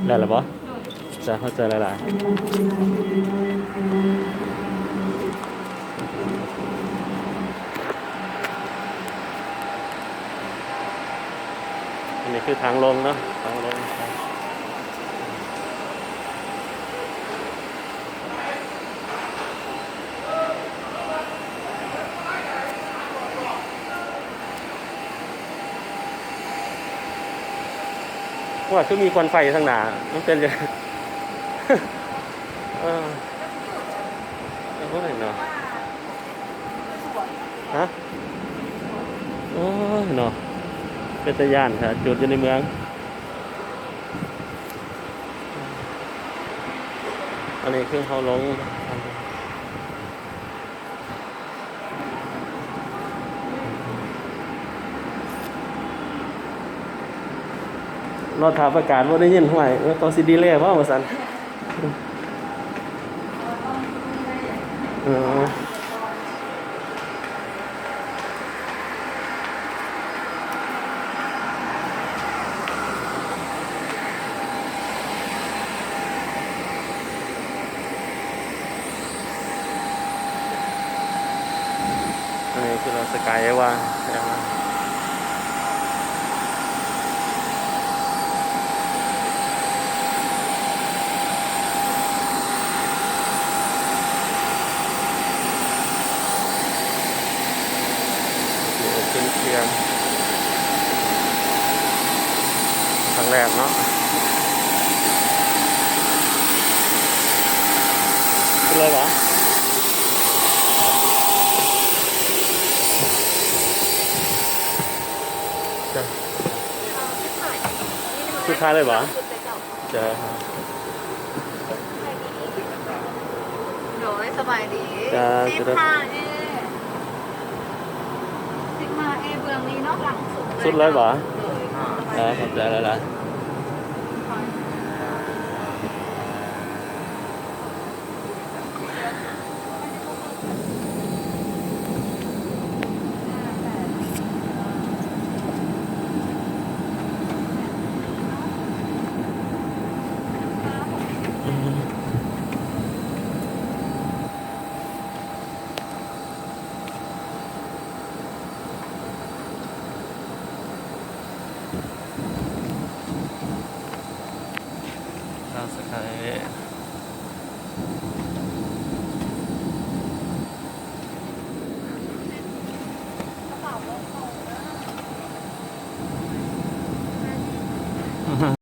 ได้หรือเปล่าจะเข้าใจหลายๆอันนี้คือทางลงเนาะทางลงว่าคือมีควันไฟทางหน้ามันเป็นยังเท่าไหร่เนาะฮะโอ้ยเนาะเป็นตะย่านค่ะจุดอยู่ในเมืองอันนี้คือเขาลงรถถาประกาศว่าได้ยินห่วยตอนซีดีเล่ว่ามาสันอันนี้คือเราสกายว่าขึ้นเชียงครั้งแรกเนาะขึ้นเลยเหรอสุดท้ายเลยเหรอจะโดยสบายดีจะ15A เบืองนี้นอกหลังสุดเลยเหรอขอบใจแล้วล่ะสกาย